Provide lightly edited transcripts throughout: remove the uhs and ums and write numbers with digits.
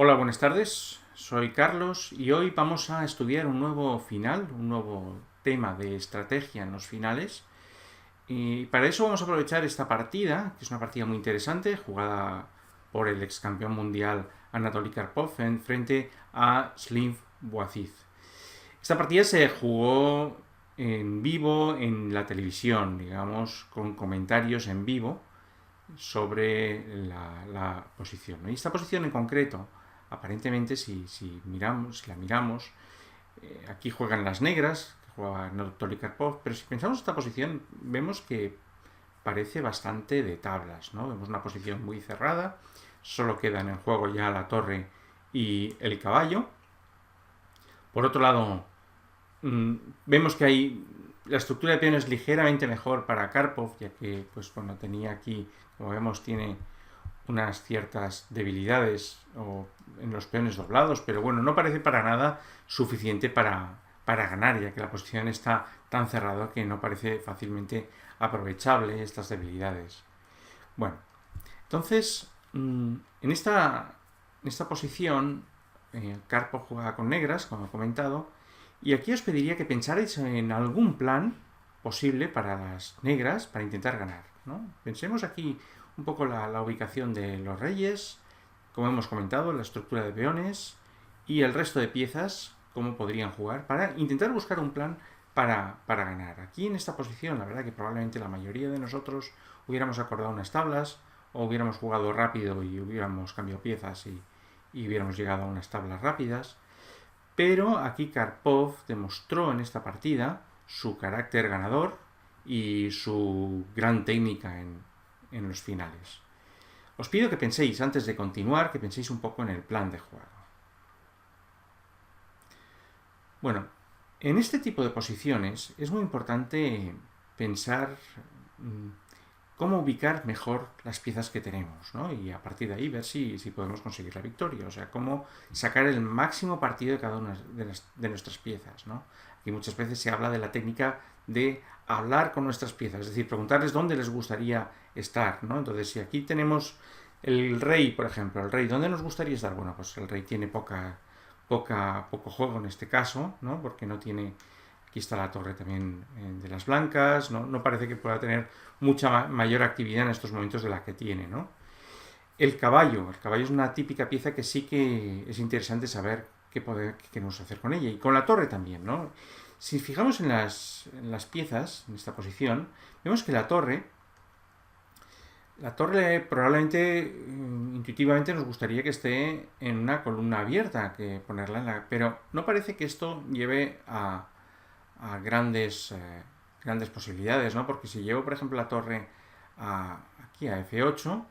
Hola, buenas tardes. Soy Carlos y hoy vamos a estudiar un nuevo final, un nuevo tema de estrategia en los finales. Y para eso vamos a aprovechar esta partida, que es una partida muy interesante, jugada por el ex campeón mundial Anatoly Karpov frente a Slim Boaziz. Esta partida se jugó en vivo en la televisión, digamos, con comentarios en vivo sobre la posición, ¿no? Y esta posición en concreto, aparentemente, si la miramos, aquí juegan las negras, que juega Anatoly Karpov, pero si pensamos esta posición, vemos que parece bastante de tablas, ¿no? Vemos una posición muy cerrada, solo quedan en juego ya la torre y el caballo. Por otro lado, vemos que hay la estructura de peones ligeramente mejor para Karpov, ya que pues bueno, tenía aquí, como vemos, tiene unas ciertas debilidades en los peones doblados, pero bueno, no parece para nada suficiente para ganar, ya que la posición está tan cerrada que no parece fácilmente aprovechable estas debilidades. Bueno, entonces, en esta posición, Karpov juega con negras, como he comentado, y aquí os pediría que pensarais en algún plan posible para las negras para intentar ganar, ¿no? Pensemos aquí un poco la ubicación de los reyes, como hemos comentado, la estructura de peones y el resto de piezas, cómo podrían jugar, para intentar buscar un plan para ganar. Aquí en esta posición, la verdad que probablemente la mayoría de nosotros hubiéramos acordado unas tablas o hubiéramos jugado rápido y hubiéramos cambiado piezas y hubiéramos llegado a unas tablas rápidas. Pero aquí Karpov demostró en esta partida su carácter ganador y su gran técnica en los finales. Os pido que penséis, antes de continuar, que penséis un poco en el plan de juego. Bueno, en este tipo de posiciones es muy importante pensar cómo ubicar mejor las piezas que tenemos, ¿no? Y a partir de ahí ver si podemos conseguir la victoria, o sea, cómo sacar el máximo partido de cada una de nuestras piezas, ¿no? Aquí muchas veces se habla de la técnica de hablar con nuestras piezas, es decir, preguntarles dónde les gustaría estar, ¿no? Entonces, si aquí tenemos el rey, por ejemplo, el rey, ¿dónde nos gustaría estar? Bueno, pues el rey tiene poco juego en este caso, ¿no? Porque no tiene... Aquí está la torre también de las blancas, ¿no? No parece que pueda tener mucha mayor actividad en estos momentos de la que tiene, ¿no? El caballo es una típica pieza que sí que es interesante saber qué queremos hacer con ella. Y con la torre también, ¿no? Si fijamos en las piezas, en esta posición, vemos que la torre probablemente intuitivamente nos gustaría que esté en una columna abierta, que ponerla pero no parece que esto lleve a grandes posibilidades, ¿no? Porque si llevo, por ejemplo, la torre aquí a F8,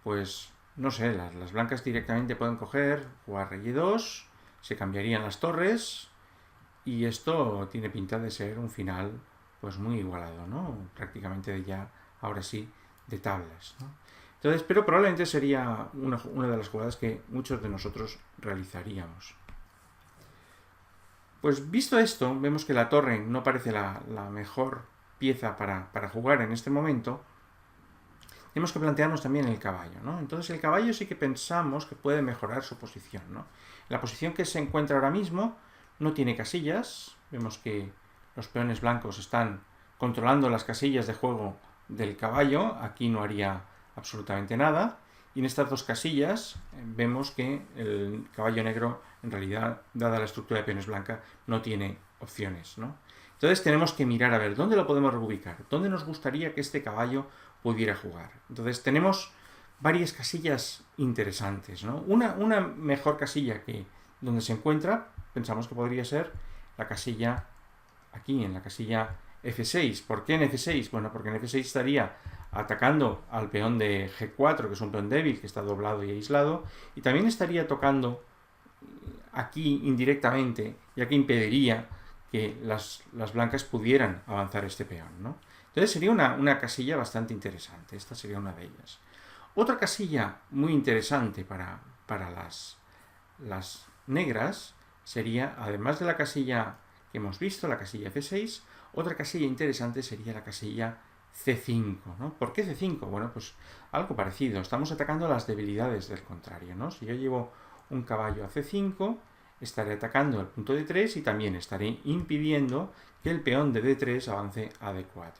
pues no sé, las blancas directamente pueden coger, jugar rey E2, se cambiarían las torres y esto tiene pinta de ser un final pues muy igualado, ¿no? Prácticamente ya, ahora sí, de tablas, ¿no? Entonces, pero probablemente sería una de las jugadas que muchos de nosotros realizaríamos. Pues visto esto, vemos que la torre no parece la mejor pieza para jugar en este momento. Tenemos que plantearnos también el caballo, ¿no? Entonces el caballo sí que pensamos que puede mejorar su posición, ¿no? La posición que se encuentra ahora mismo no tiene casillas. Vemos que los peones blancos están controlando las casillas de juego del caballo. Aquí no haría absolutamente nada. Y en estas dos casillas vemos que el caballo negro, en realidad, dada la estructura de peones blanca, no tiene opciones, ¿no? Entonces tenemos que mirar a ver dónde lo podemos reubicar, dónde nos gustaría que este caballo pudiera jugar. Entonces tenemos varias casillas interesantes, ¿no? Una mejor casilla que donde se encuentra, pensamos que podría ser la casilla aquí, en la casilla F6. ¿Por qué en F6? Bueno, porque en F6 estaría atacando al peón de G4, que es un peón débil, que está doblado y aislado, y también estaría tocando aquí indirectamente, ya que impediría que las blancas pudieran avanzar este peón, ¿no? Entonces sería una casilla bastante interesante. Esta sería una de ellas. Otra casilla muy interesante para las negras sería, además de la casilla que hemos visto, la casilla F6, otra casilla interesante sería la casilla C5, ¿no? ¿Por qué C5? Bueno, pues algo parecido. Estamos atacando las debilidades del contrario, ¿no? Si yo llevo un caballo a C5, estaré atacando el punto D3 y también estaré impidiendo que el peón de D3 avance a D4.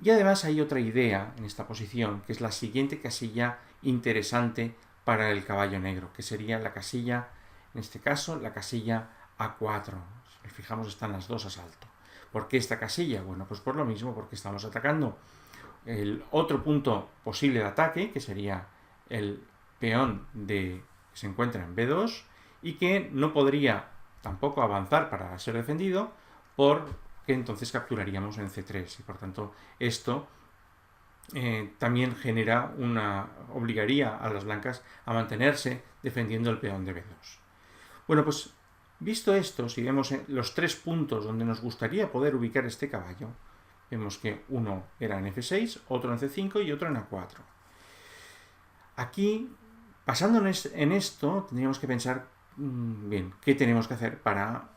Y además hay otra idea en esta posición, que es la siguiente casilla interesante para el caballo negro, que sería la casilla, en este caso, la casilla A4. Si nos fijamos, están las dos a salto. ¿Por qué esta casilla? Bueno, pues por lo mismo, porque estamos atacando el otro punto posible de ataque, que sería el peón que se encuentra en B2 y que no podría tampoco avanzar para ser defendido porque entonces capturaríamos en C3 y por tanto esto también obligaría a las blancas a mantenerse defendiendo el peón de B2. Bueno, pues visto esto, si vemos los tres puntos donde nos gustaría poder ubicar este caballo, vemos que uno era en F6, otro en C5 y otro en A4. Aquí, basándonos en esto, tendríamos que pensar, bien, ¿qué tenemos que hacer para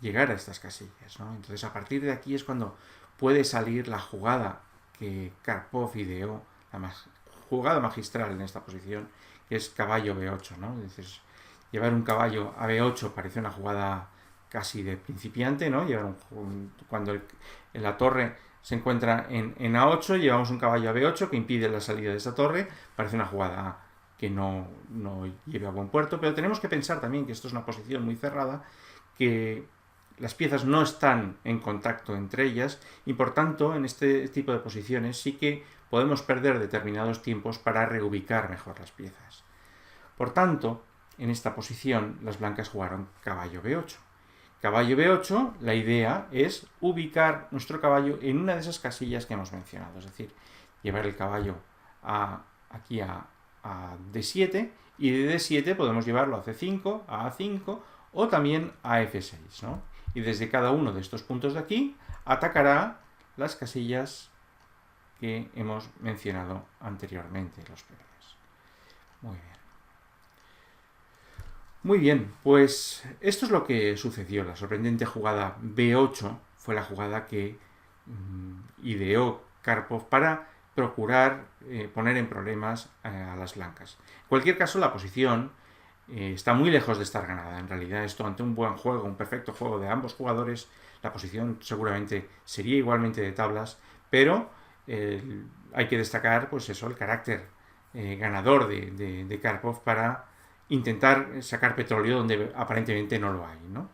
llegar a estas casillas, ¿no? Entonces, a partir de aquí es cuando puede salir la jugada que Karpov ideó, jugada magistral en esta posición, que es caballo B8, ¿no? Entonces, llevar un caballo a B8 parece una jugada casi de principiante, ¿no? Cuando la torre se encuentra en A8, llevamos un caballo a B8 que impide la salida de esa torre, parece una jugada que no lleve a buen puerto, pero tenemos que pensar también que esto es una posición muy cerrada, que las piezas no están en contacto entre ellas y por tanto en este tipo de posiciones sí que podemos perder determinados tiempos para reubicar mejor las piezas. Por tanto, en esta posición las blancas jugaron caballo B8. Caballo B8, la idea es ubicar nuestro caballo en una de esas casillas que hemos mencionado, es decir, llevar el caballo aquí a D7 y de D7 podemos llevarlo a C5, a A5 o también a F6, ¿no? Y desde cada uno de estos puntos de aquí atacará las casillas que hemos mencionado anteriormente, los peones. Muy bien. Muy bien, pues esto es lo que sucedió. La sorprendente jugada B8 fue la jugada que ideó Karpov para procurar poner en problemas a las blancas. En cualquier caso, la posición está muy lejos de estar ganada. En realidad, esto ante un buen juego, un perfecto juego de ambos jugadores, la posición seguramente sería igualmente de tablas, pero hay que destacar, pues eso, el carácter ganador de Karpov para intentar sacar petróleo donde aparentemente no lo hay, ¿no?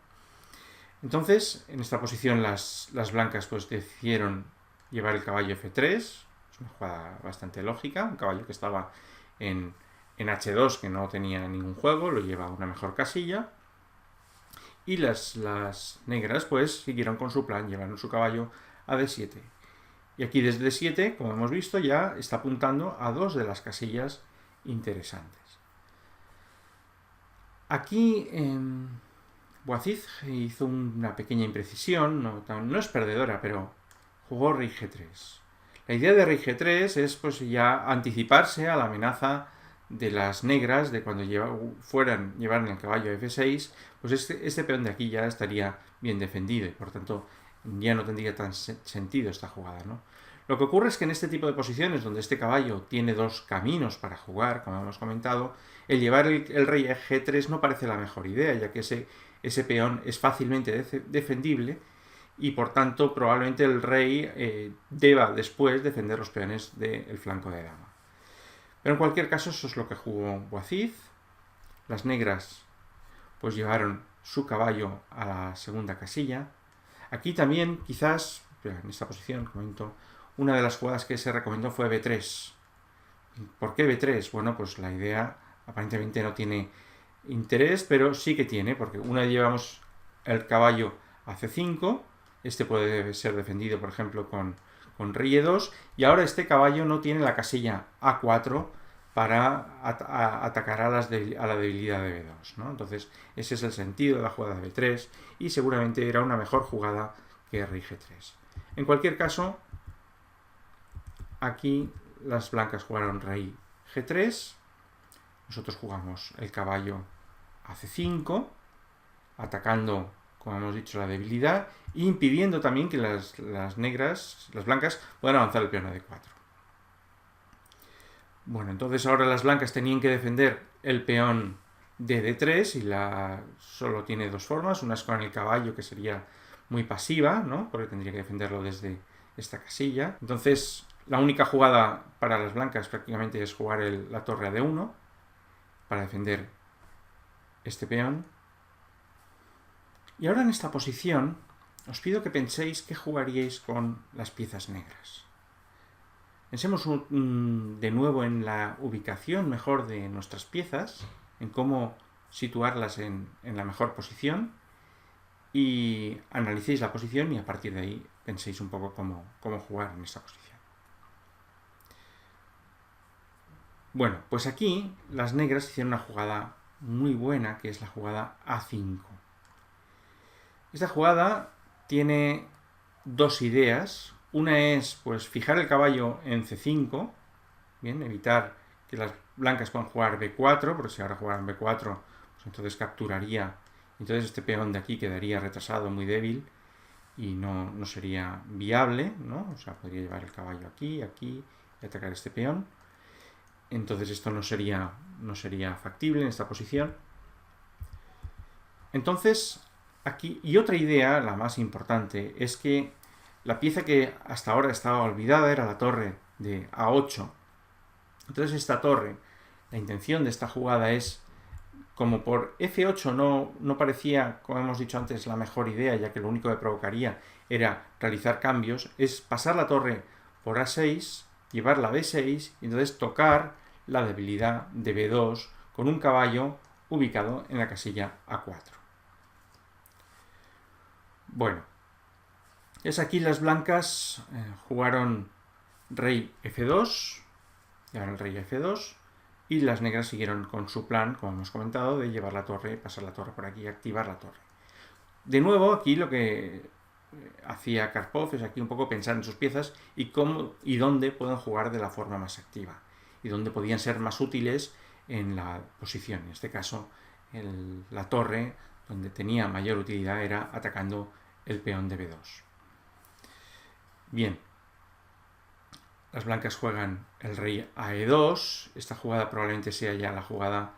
Entonces, en esta posición las blancas pues decidieron llevar el caballo F3, es una jugada bastante lógica, un caballo que estaba en H2 que no tenía ningún juego, lo lleva a una mejor casilla, y las negras pues siguieron con su plan, llevaron su caballo a D7. Y aquí desde D7, como hemos visto, ya está apuntando a dos de las casillas interesantes. Aquí Boaziz hizo una pequeña imprecisión, no es perdedora, pero jugó rey G3. La idea de rey G3 es pues ya anticiparse a la amenaza de las negras de cuando llevaran el caballo a F6, pues este peón de aquí ya estaría bien defendido y por tanto ya no tendría tan sentido esta jugada, ¿no? Lo que ocurre es que en este tipo de posiciones donde este caballo tiene dos caminos para jugar, como hemos comentado, el llevar el rey a G3 no parece la mejor idea, ya que ese peón es fácilmente defendible y por tanto probablemente el rey deba después defender los peones del flanco de dama. Pero en cualquier caso eso es lo que jugó Boaziz. Las negras pues llevaron su caballo a la segunda casilla. Aquí también quizás, en esta posición comento, una de las jugadas que se recomendó fue B3. ¿Por qué B3? Bueno, pues la idea aparentemente no tiene interés, pero sí que tiene, porque una vez llevamos el caballo a C5, este puede ser defendido, por ejemplo, con rey E2, y ahora este caballo no tiene la casilla A4 para atacar a la debilidad de B2, ¿no? Entonces, ese es el sentido de la jugada de B3, y seguramente era una mejor jugada que rey G3. En cualquier caso, aquí las blancas jugaron rey G3, nosotros jugamos el caballo a C5, atacando, como hemos dicho, la debilidad, e impidiendo también que las blancas, puedan avanzar el peón a D4. Bueno, entonces ahora las blancas tenían que defender el peón de D3 y solo tiene dos formas. Una es con el caballo, que sería muy pasiva, ¿no? Porque tendría que defenderlo desde esta casilla. Entonces, la única jugada para las blancas prácticamente es jugar la torre a D1 para defender este peón. Y ahora en esta posición os pido que penséis qué jugaríais con las piezas negras. Pensemos de nuevo en la ubicación mejor de nuestras piezas, en cómo situarlas en la mejor posición, y analicéis la posición y a partir de ahí penséis un poco cómo jugar en esta posición. Bueno, pues aquí las negras hicieron una jugada muy buena, que es la jugada A5. Esta jugada tiene dos ideas. Una es, pues, fijar el caballo en C5, bien, evitar que las blancas puedan jugar B4, porque si ahora jugaran B4, pues entonces capturaría, entonces este peón de aquí quedaría retrasado, muy débil, y no sería viable, ¿no? O sea, podría llevar el caballo aquí, aquí, y atacar este peón. Entonces esto no sería factible en esta posición. Entonces, aquí, y otra idea, la más importante, es que la pieza que hasta ahora estaba olvidada era la torre de A8. Entonces esta torre, la intención de esta jugada es, como por F8 no parecía, como hemos dicho antes, la mejor idea, ya que lo único que provocaría era realizar cambios, es pasar la torre por A6, llevarla a B6 y entonces tocar la debilidad de B2 con un caballo ubicado en la casilla A4. Bueno, es aquí las blancas jugaron rey F2, llevaron el rey F2, y las negras siguieron con su plan, como hemos comentado, de llevar la torre, pasar la torre por aquí y activar la torre. De nuevo, aquí lo que hacía Karpov es aquí un poco pensar en sus piezas y cómo y dónde pueden jugar de la forma más activa y dónde podían ser más útiles en la posición. En este caso, la torre, donde tenía mayor utilidad, era atacando el peón de B2. Bien, las blancas juegan el rey a E2. Esta jugada probablemente sea ya la jugada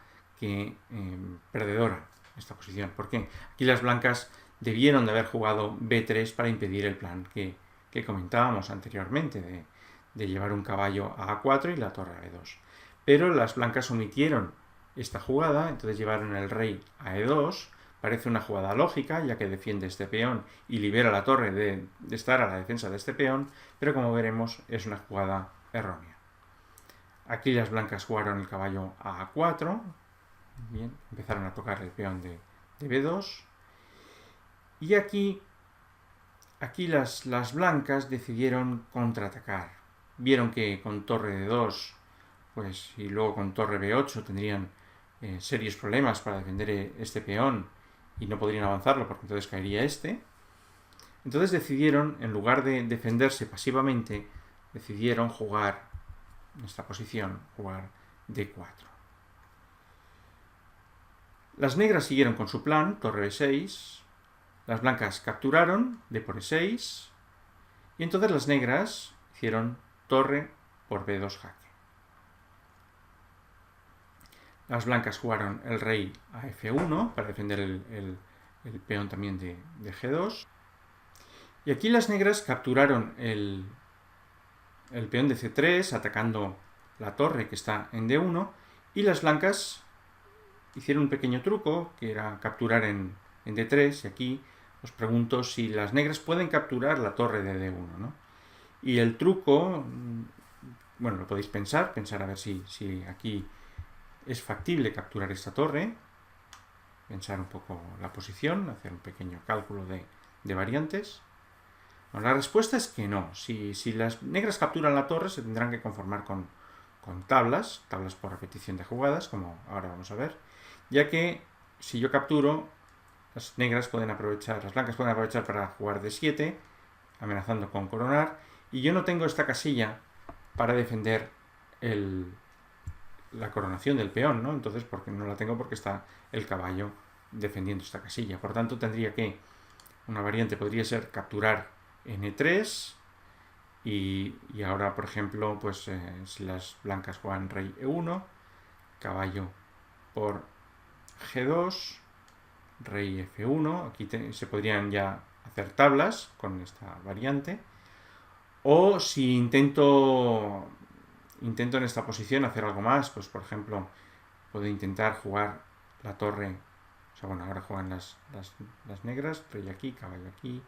perdedora en esta posición. ¿Por qué? Aquí las blancas debieron de haber jugado B3 para impedir el plan que comentábamos anteriormente de llevar un caballo a A4 y la torre a E2. Pero las blancas omitieron esta jugada, entonces llevaron el rey a E2. Parece una jugada lógica, ya que defiende este peón y libera la torre de estar a la defensa de este peón, pero como veremos es una jugada errónea. Aquí las blancas jugaron el caballo a A4, bien, empezaron a tocar el peón de B2, y aquí las blancas decidieron contraatacar. Vieron que con torre de 2, pues, y luego con torre B8 tendrían serios problemas para defender este peón y no podrían avanzarlo porque entonces caería este. Entonces decidieron, en lugar de defenderse pasivamente, decidieron jugar en esta posición, jugar D4. Las negras siguieron con su plan, torre B6, las blancas capturaron, D por E6, y entonces las negras hicieron torre por B2 jaque. Las blancas jugaron el rey a F1 para defender el peón también de G2. Y aquí las negras capturaron el peón de C3 atacando la torre que está en D1. Y las blancas hicieron un pequeño truco que era capturar en D3. Y aquí os pregunto si las negras pueden capturar la torre de D1, ¿no? Y el truco, bueno, lo podéis pensar a ver si aquí es factible capturar esta torre, pensar un poco la posición, hacer un pequeño cálculo de variantes. Bueno, la respuesta es que no. Si las negras capturan la torre, se tendrán que conformar con tablas por repetición de jugadas, como ahora vamos a ver, ya que si yo capturo, las blancas pueden aprovechar para jugar D7, amenazando con coronar, y yo no tengo esta casilla para defender la coronación del peón, ¿no? Entonces, porque no la tengo porque está el caballo defendiendo esta casilla. Por tanto, tendría que, una variante podría ser capturar en E3 y ahora, por ejemplo, pues si las blancas juegan rey E1, caballo por G2, rey F1. Aquí se podrían ya hacer tablas con esta variante. O si intento en esta posición hacer algo más, pues por ejemplo, puedo intentar jugar la torre. O sea, bueno, ahora juegan las negras, rey aquí, caballo aquí,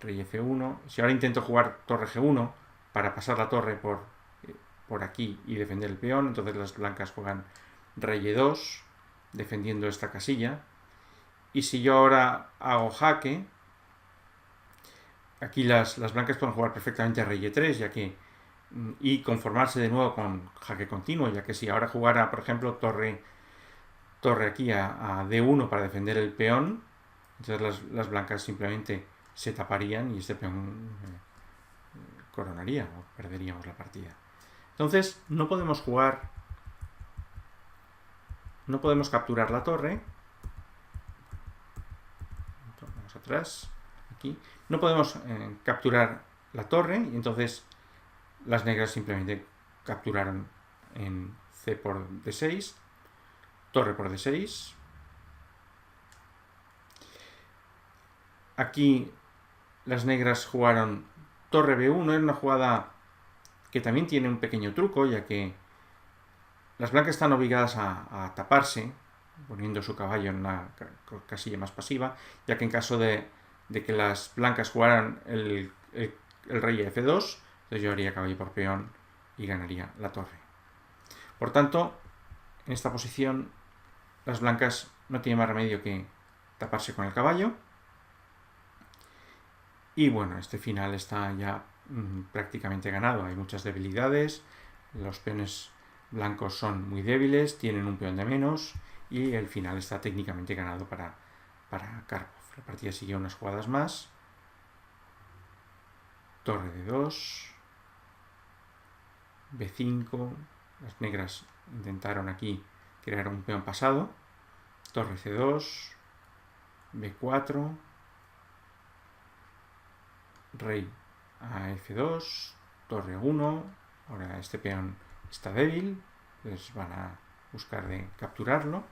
rey F1. Si ahora intento jugar torre G1 para pasar la torre por aquí y defender el peón, entonces las blancas juegan rey E2, defendiendo esta casilla. Y si yo ahora hago jaque, aquí las blancas pueden jugar perfectamente rey E3, y conformarse de nuevo con jaque continuo, ya que si ahora jugara, por ejemplo, torre aquí a D1 para defender el peón, entonces las blancas simplemente se taparían y este peón coronaría o perderíamos la partida. Entonces no podemos capturar la torre. Vamos atrás, aquí. No podemos capturar la torre y entonces las negras simplemente capturaron en C por D6, torre por D6. Aquí las negras jugaron torre B1, era una jugada que también tiene un pequeño truco, ya que las blancas están obligadas a taparse, poniendo su caballo en una casilla más pasiva, ya que en caso de que las blancas jugaran el rey F2, entonces yo haría caballo por peón y ganaría la torre. Por tanto, en esta posición las blancas no tienen más remedio que taparse con el caballo. Y bueno, este final está ya prácticamente ganado. Hay muchas debilidades, los peones blancos son muy débiles, tienen un peón de menos y el final está técnicamente ganado para Karpov. La partida siguió unas jugadas más. Torre D2, B5, las negras intentaron aquí crear un peón pasado. Torre C2, B4, rey a F2, torre 1, ahora este peón está débil, entonces van a buscar de capturarlo.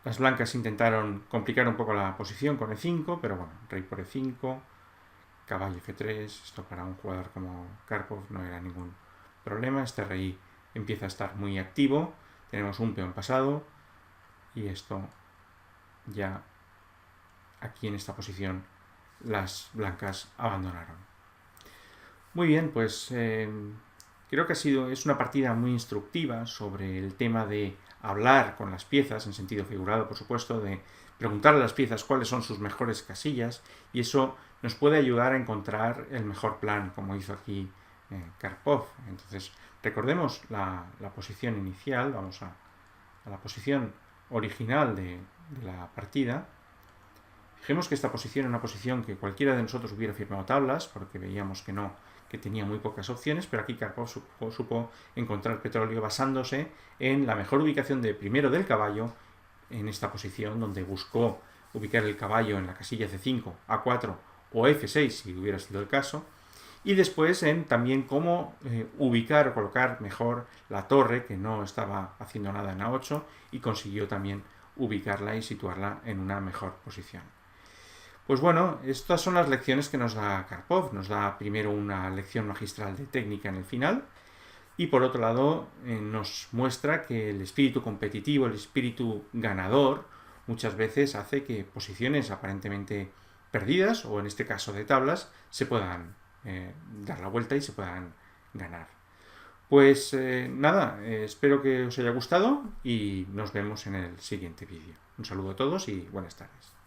Las blancas intentaron complicar un poco la posición con E5, pero bueno, rey por E5, caballo F3, esto para un jugador como Karpov no era ningún problema, este rey empieza a estar muy activo, tenemos un peón pasado y esto ya aquí en esta posición las blancas abandonaron. Muy bien, pues creo que es una partida muy instructiva sobre el tema de hablar con las piezas, en sentido figurado, por supuesto, de preguntarle a las piezas cuáles son sus mejores casillas, y eso nos puede ayudar a encontrar el mejor plan, como hizo aquí Karpov. Entonces, recordemos la posición inicial, vamos a la posición original de la partida. Fijemos que esta posición es una posición que cualquiera de nosotros hubiera firmado tablas, porque veíamos que tenía muy pocas opciones, pero aquí Karpov supo encontrar petróleo basándose en la mejor ubicación primero del caballo en esta posición, donde buscó ubicar el caballo en la casilla C5, A4 o F6, si hubiera sido el caso, y después en también cómo ubicar o colocar mejor la torre, que no estaba haciendo nada en A8, y consiguió también ubicarla y situarla en una mejor posición. Pues bueno, estas son las lecciones que nos da Karpov. Nos da primero una lección magistral de técnica en el final y por otro lado nos muestra que el espíritu competitivo, el espíritu ganador, muchas veces hace que posiciones aparentemente perdidas, o en este caso de tablas, se puedan dar la vuelta y se puedan ganar. Pues nada, espero que os haya gustado y nos vemos en el siguiente vídeo. Un saludo a todos y buenas tardes.